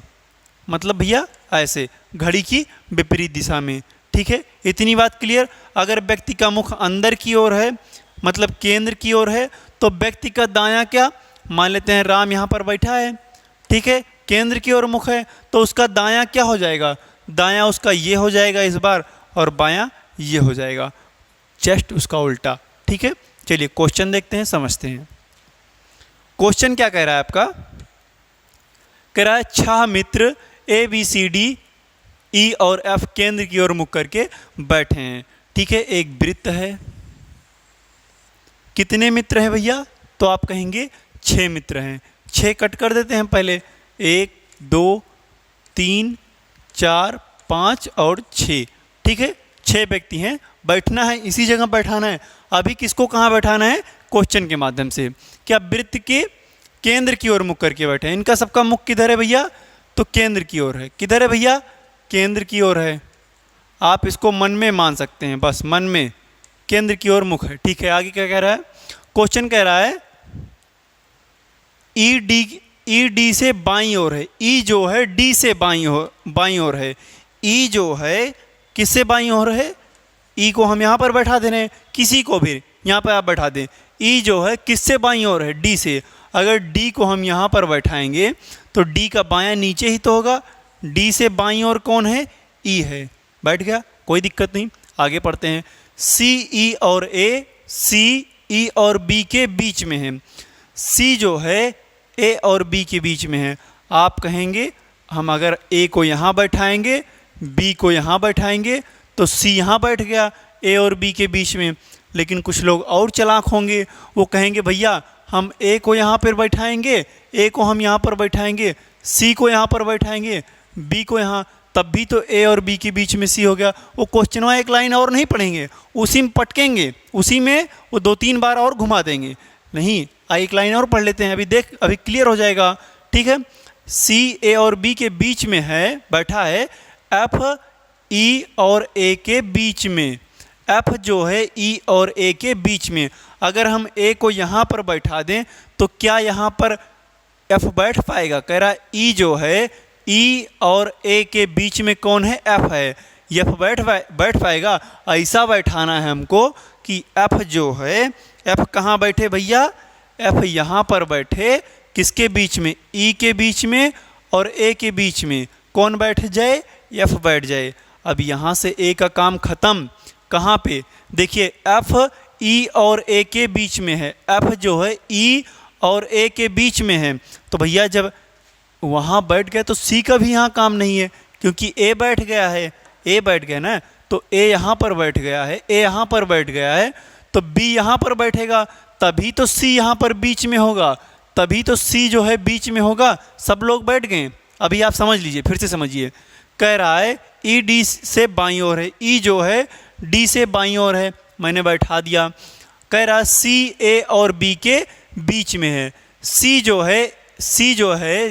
मतलब भैया ऐसे घड़ी की विपरीत दिशा में। ठीक है, इतनी बात क्लियर। अगर व्यक्ति का मुख अंदर की ओर है मतलब केंद्र की ओर है तो व्यक्ति का दायां क्या, मान लेते हैं राम यहाँ पर बैठा है, ठीक है, केंद्र की ओर मुख है तो उसका दायां क्या हो जाएगा, दायां उसका ये हो जाएगा इस बार और बायां ये हो जाएगा, जस्ट उसका उल्टा। ठीक है, चलिए क्वेश्चन देखते हैं, समझते हैं। क्वेश्चन क्या कह रहा है आपका, कह रहा है छह मित्र ABCD E और F केंद्र की ओर मुख करके बैठे हैं। ठीक है, एक वृत्त है, कितने मित्र हैं भैया, तो आप कहेंगे 6 मित्र हैं। 6 कट कर देते हैं पहले, 1 2 3 4 5 और 6। ठीक है, 6 व्यक्ति हैं, बैठना है इसी जगह बैठाना है। अभी किसको कहाँ बैठाना है, क्वेश्चन के माध्यम से। क्या वृत्त के केंद्र की ओर मुख करके बैठे हैं, इनका सबका मुख किधर है भैया, तो केंद्र की ओर है। किधर है भैया, केंद्र की ओर है। आप इसको मन में मान सकते हैं, बस मन में केंद्र की ओर मुख है। ठीक है, आगे क्या कह रहा है, क्वेश्चन कह रहा है ED से बाईं ओर है, E जो है D से बाईं ओर है, E जो है किससे बाईं ओर है, E को हम यहाँ पर बैठा दे रहे हैं, किसी को भी यहाँ पर आप बैठा दें। E जो है किससे बाईं ओर है, D से। अगर D को हम यहाँ पर बैठाएंगे तो D का बायां नीचे ही तो होगा, D से बाईं ओर कौन है, E है, बैठ गया, कोई दिक्कत नहीं। आगे पढ़ते हैं, CE और A CE और B के बीच में है। C जो है A और B के बीच में है। आप कहेंगे हम अगर A को यहाँ बैठाएंगे B को यहाँ बैठाएंगे तो C यहाँ बैठ गया A और B के बीच में। लेकिन कुछ लोग और चालाक होंगे, वो कहेंगे भैया हम A को यहाँ पर बैठाएंगे, A को हम यहाँ पर बैठाएंगे, C को यहाँ पर बैठाएंगे, B को यहाँ, तब भी तो A और B के बीच में C हो गया। वो क्वेश्चन एक लाइन और नहीं पढ़ेंगे, उसी में पटकेंगे, उसी में वो 2-3 बार और घुमा देंगे। नहीं, एक लाइन और पढ़ लेते हैं, अभी क्लियर हो जाएगा। ठीक है, C A और B के बीच में है, बैठा है, F E और A के बीच में, F जो है E और A के बीच में। अगर हम A को यहाँ पर बैठा दें तो क्या यहाँ पर F बैठ पाएगा, कह रहा E जो है E और A के बीच में कौन है, F है, F बैठ पाएगा। ऐसा बैठाना है हमको कि F जो है, F कहाँ बैठे भैया, F यहाँ पर बैठे, किसके बीच में, E के बीच में और A के बीच में कौन बैठ जाए, F बैठ जाए। अब यहाँ से A का काम खत्म, कहाँ पे, देखिए F E और A के बीच में है, F जो है E और A के बीच में है, तो भैया जब वहाँ बैठ गया तो C का भी यहाँ काम नहीं है, क्योंकि A बैठ गया है, A बैठ गया ना, तो A यहाँ पर बैठ गया है, A यहाँ पर बैठ गया है, तो B यहाँ पर बैठेगा, तभी तो C यहाँ पर बीच में होगा, तभी तो C जो है बीच में होगा। सब लोग बैठ गए। अभी आप समझ लीजिए, फिर से समझिए, कह रहा है E D से बाईं ओर है, E जो है D से बाईं ओर है, मैंने बैठा दिया। कह रहा C A और B के बीच में है, C जो है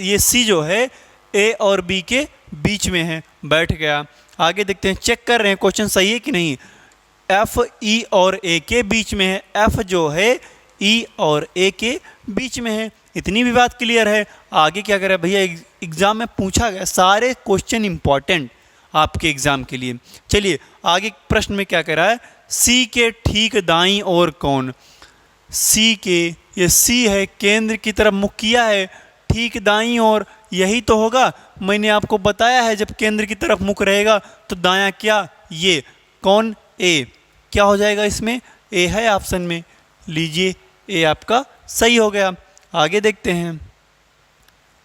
ये C जो है A और B के बीच में है, बैठ गया। आगे देखते हैं, चेक कर रहे हैं क्वेश्चन सही है कि नहीं। F E और A के बीच में है, F जो है E और A के बीच में है। इतनी भी बात क्लियर है। आगे क्या करें भैया, एग्जाम में पूछा गया, सारे क्वेश्चन इंपॉर्टेंट आपके एग्जाम के लिए। चलिए आगे प्रश्न में क्या कह रहा है, C के ठीक दाईं ओर कौन, C के, ये C है, केंद्र की तरफ मुख किया है, ठीक दाईं ओर यही तो होगा। मैंने आपको बताया है जब केंद्र की तरफ मुख रहेगा तो दायां क्या, ये कौन, A, क्या हो जाएगा इसमें, A है ऑप्शन में, लीजिए A आपका सही हो गया। आगे देखते हैं,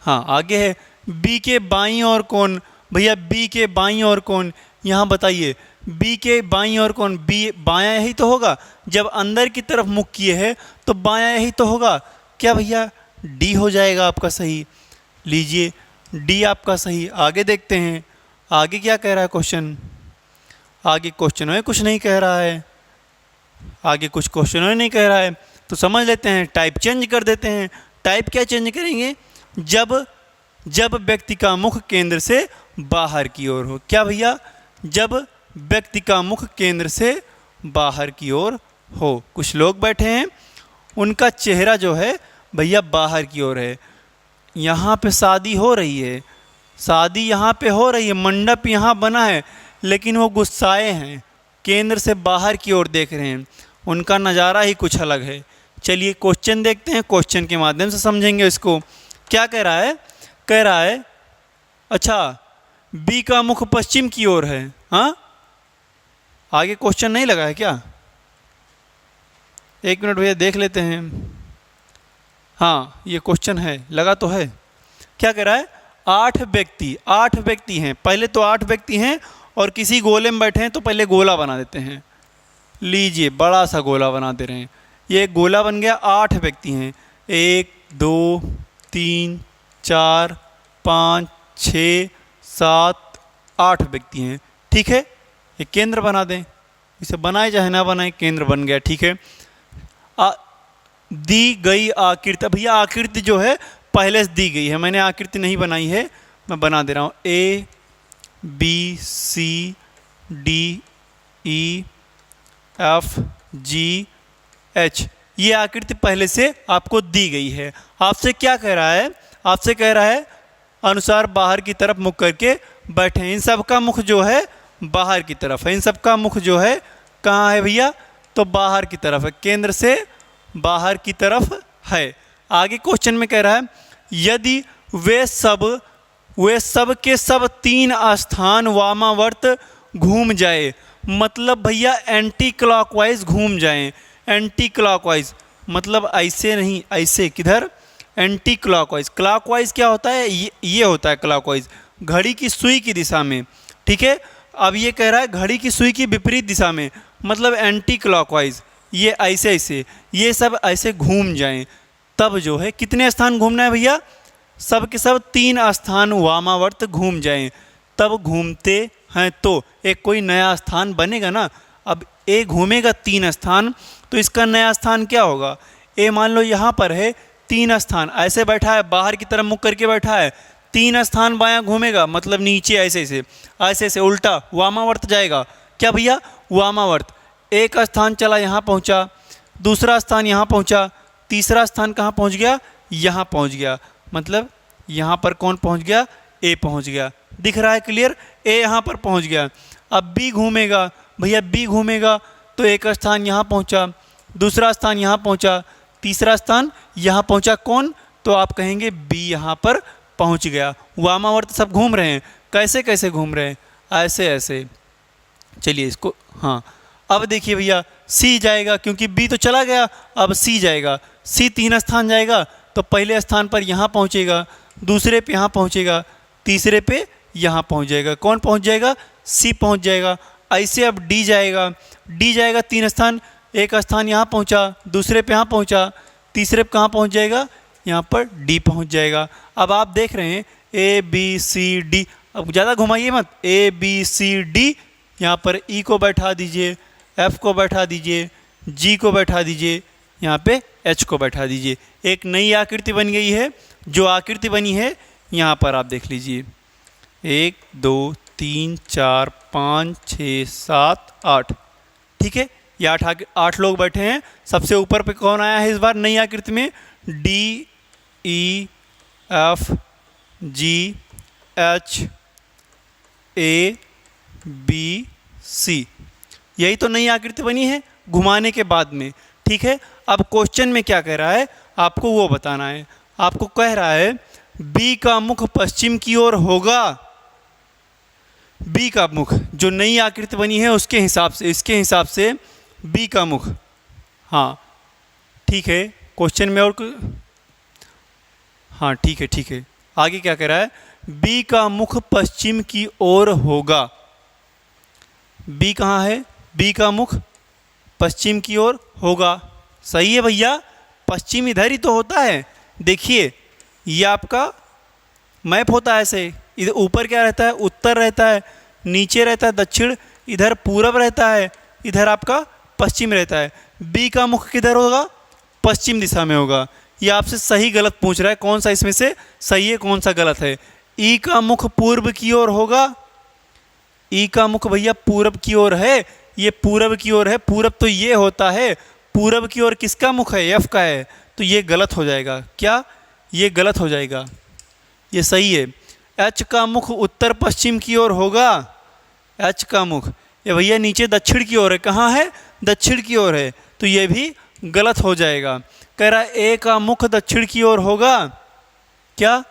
हाँ आगे है B के बाईं ओर कौन, भैया B के बाईं ओर कौन, यहाँ बताइए बी के बाईं ओर कौन, बी बायां यही तो होगा। जब अंदर की तरफ मुख किए है तो बायां यही तो होगा। क्या भैया, डी हो जाएगा आपका सही। लीजिए, डी आपका सही। आगे देखते हैं, आगे क्या कह रहा है क्वेश्चन। आगे क्वेश्चन में कुछ नहीं कह रहा है, आगे कुछ क्वेश्चन में नहीं कह रहा है, तो समझ लेते हैं, टाइप चेंज कर देते हैं। टाइप क्या चेंज करेंगे, जब व्यक्ति का मुख केंद्र से बाहर की ओर हो। क्या भैया, जब व्यक्ति का मुख केंद्र से बाहर की ओर हो। कुछ लोग बैठे हैं, उनका चेहरा जो है भैया बाहर की ओर है। यहाँ पे शादी हो रही है, शादी यहाँ पे हो रही है, मंडप यहाँ बना है, लेकिन वो गुस्साए हैं, केंद्र से बाहर की ओर देख रहे हैं। उनका नज़ारा ही कुछ अलग है। चलिए क्वेश्चन देखते हैं, क्वेश्चन के माध्यम से समझेंगे इसको। क्या कह रहा है, कह रहा है अच्छा बी का मुख पश्चिम की ओर है। हाँ, आगे क्वेश्चन नहीं लगा है क्या, एक मिनट भैया देख लेते हैं। हाँ, ये क्वेश्चन है, लगा तो है। क्या कह रहा है, 8 व्यक्ति हैं। पहले तो 8 व्यक्ति हैं और किसी गोले में बैठे हैं, तो पहले गोला बना देते हैं। लीजिए, बड़ा सा गोला बना दे रहे हैं। ये गोला बन गया, 8 व्यक्ति हैं। 1 2 3 4 5 6 7 8 व्यक्ति हैं। ठीक है, ये केंद्र बना दें, इसे बनाए चाहे ना बनाए, केंद्र बन गया। ठीक है, दी गई आकृति, भैया आकृति जो है पहले से दी गई है, मैंने आकृति नहीं बनाई है, मैं बना दे रहा हूँ। A B C D E F G H, ये आकृति पहले से आपको दी गई है। आपसे क्या कह रहा है, आपसे कह रहा है अनुसार बाहर की तरफ मुख करके बैठे। इन सब का मुख जो है बाहर की तरफ है, इन सब का मुख जो है कहाँ है भैया, तो बाहर की तरफ है, केंद्र से बाहर की तरफ है। आगे क्वेश्चन में कह रहा है यदि वे सब के सब 3 स्थान वामावर्त घूम जाए, मतलब भैया एंटी क्लॉकवाइज घूम जाएं। एंटी क्लॉकवाइज मतलब ऐसे नहीं, ऐसे किधर, एंटी क्लॉकवाइज। क्लॉकवाइज क्या होता है, ये होता है क्लॉकवाइज, घड़ी की सुई की दिशा में। ठीक है, अब ये कह रहा है घड़ी की सुई की विपरीत दिशा में, मतलब एंटी क्लॉकवाइज। ये ऐसे ये सब ऐसे घूम जाएं, तब जो है कितने स्थान घूमना है भैया, सब के सब 3 स्थान वामावर्त घूम जाएं। तब घूमते हैं तो एक कोई नया स्थान बनेगा ना। अब ए घूमेगा 3 स्थान, तो इसका नया स्थान क्या होगा। ए मान लो यहाँ पर है 3 स्थान, ऐसे बैठा है, बाहर की तरफ मुख करके बैठा है, 3 स्थान बायां घूमेगा, मतलब नीचे ऐसे उल्टा वामावर्त जाएगा। क्या भैया, वामावर्त। एक स्थान चला, यहाँ पहुँचा, दूसरा स्थान यहाँ पहुँचा, तीसरा स्थान कहाँ पहुँच गया, यहाँ पहुँच गया, मतलब यहाँ पर कौन पहुँच गया, ए पहुँच गया। दिख रहा है क्लियर, ए यहाँ पर पहुँच गया। अब बी घूमेगा, भैया बी घूमेगा तो एक स्थान यहाँ पहुँचा, दूसरा स्थान यहाँ पहुँचा, तीसरा स्थान यहाँ पहुँचा, कौन, तो आप कहेंगे बी यहाँ पर पहुँच गया। वामावर्त सब घूम रहे हैं, कैसे कैसे घूम रहे हैं, ऐसे। चलिए इसको, हाँ अब देखिए भैया सी जाएगा, क्योंकि बी तो चला गया, अब सी जाएगा। सी 3 स्थान जाएगा, तो पहले स्थान पर यहाँ पहुँचेगा, दूसरे पे यहाँ पहुँचेगा, तीसरे पे यहाँ पहुँच जाएगा। कौन पहुँच जाएगा, सी पहुँच जाएगा। ऐसे अब डी जाएगा, 3 स्थान, एक स्थान यहाँ पहुँचा, दूसरे पे यहाँ पहुँचा, तीसरे पे कहाँ पहुँच जाएगा, यहाँ पर डी पहुँच जाएगा। अब आप देख रहे हैं ए बी सी डी, अब ज़्यादा घुमाइए मत, ए बी सी डी, यहाँ पर ई को बैठा दीजिए, एफ को बैठा दीजिए, जी को बैठा दीजिए, यहाँ पे एच को बैठा दीजिए। एक नई आकृति बन गई है। जो आकृति बनी है यहाँ पर आप देख लीजिए, 1 2 3 4 5 6 7 8। ठीक है, ये 8 लोग बैठे हैं। सबसे ऊपर पे कौन आया है इस बार नई आकृति में, D E F G H A B C, यही तो नई आकृति बनी है घुमाने के बाद में। ठीक है, अब क्वेश्चन में क्या कह रहा है आपको वो बताना है। आपको कह रहा है बी का मुख पश्चिम की ओर होगा। बी का मुख जो नई आकृति बनी है उसके हिसाब से, इसके हिसाब से बी का मुख, हाँ ठीक है। क्वेश्चन में और हाँ ठीक है। आगे क्या कह रहा है, बी का मुख पश्चिम की ओर होगा। बी कहाँ है? बी का मुख पश्चिम की ओर होगा। सही है भैया, पश्चिम इधर ही तो होता है। देखिए ये आपका मैप होता है ऐसे, इधर ऊपर क्या रहता है? उत्तर रहता है, नीचे रहता है दक्षिण, इधर पूरब रहता है, इधर आपका पश्चिम रहता है। बी का मुख किधर होगा? पश्चिम दिशा में होगा। ये आपसे सही गलत पूछ रहा है, कौन सा इसमें से सही है कौन सा गलत है। ई का मुख पूर्व की ओर होगा। ई का मुख भैया पूरब की ओर है, ये पूरब की ओर है। पूरब तो ये होता है, पूरब की ओर किसका मुख है? एफ का है, तो ये गलत हो जाएगा। क्या? ये गलत हो जाएगा, ये सही है। एच का मुख उत्तर पश्चिम की ओर होगा। एच का मुख ये भैया नीचे दक्षिण की ओर है। कहाँ है? दक्षिण की ओर है, तो ये भी गलत हो जाएगा। कह रहा ए का मुख दक्षिण की ओर होगा। क्या?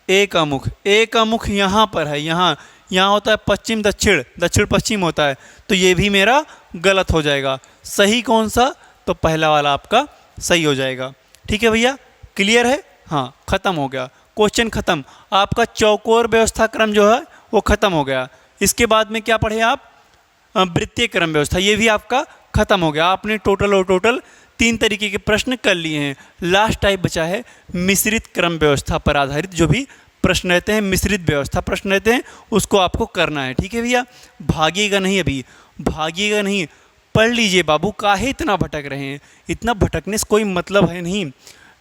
ए का मुख, ए का मुख यहाँ पर है, यहाँ यहाँ होता है पश्चिम दक्षिण, दक्षिण पश्चिम होता है, तो ये भी मेरा गलत हो जाएगा। सही कौन सा? तो पहला वाला आपका सही हो जाएगा। ठीक है भैया, क्लियर है? हाँ, ख़त्म हो गया, क्वेश्चन ख़त्म। आपका चौकोर व्यवस्था क्रम जो है वो ख़त्म हो गया। इसके बाद में क्या पढ़े आप? वृत्तीय क्रम व्यवस्था, ये भी आपका ख़त्म हो गया। आपने टोटल और टोटल 3 तरीके के प्रश्न कर लिए हैं। लास्ट टाइप बचा है मिश्रित क्रम व्यवस्था पर आधारित जो भी प्रश्न रहते हैं, मिश्रित व्यवस्था प्रश्न रहते हैं, उसको आपको करना है। ठीक है भैया, भागिएगा नहीं, अभी भागिएगा नहीं, पढ़ लीजिए बाबू। काहे इतना भटक रहे हैं? इतना भटकने से कोई मतलब है नहीं।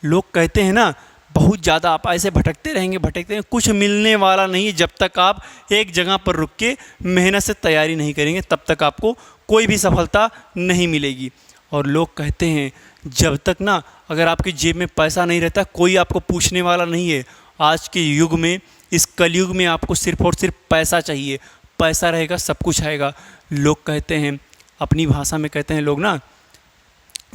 लोग कहते हैं ना बहुत ज़्यादा आप ऐसे भटकते रहेंगे, कुछ मिलने वाला नहीं। जब तक आप एक जगह पर रुक के मेहनत से तैयारी नहीं करेंगे तब तक आपको कोई भी सफलता नहीं मिलेगी। और लोग कहते हैं जब तक ना अगर आपकी जेब में पैसा नहीं रहता कोई आपको पूछने वाला नहीं है। आज के युग में, इस कलयुग में आपको सिर्फ और सिर्फ पैसा चाहिए। पैसा रहेगा सब कुछ आएगा। लोग कहते हैं, अपनी भाषा में कहते हैं लोग ना,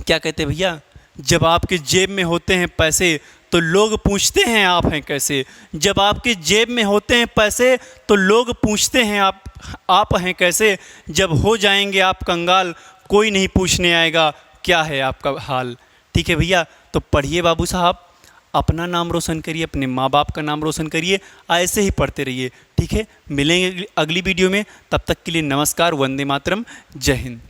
क्या कहते हैं भैया? जब आपके जेब में होते हैं पैसे तो लोग पूछते हैं आप हैं कैसे। जब आपके जेब में होते हैं पैसे तो लोग पूछते हैं आप हैं कैसे। जब हो जाएंगे आप कंगाल कोई नहीं पूछने आएगा क्या है आपका हाल। ठीक है भैया, तो पढ़िए बाबू साहब, अपना नाम रोशन करिए, अपने माँ बाप का नाम रोशन करिए, ऐसे ही पढ़ते रहिए। ठीक है, मिलेंगे अगली वीडियो में, तब तक के लिए नमस्कार, वंदे मातरम, जय हिंद।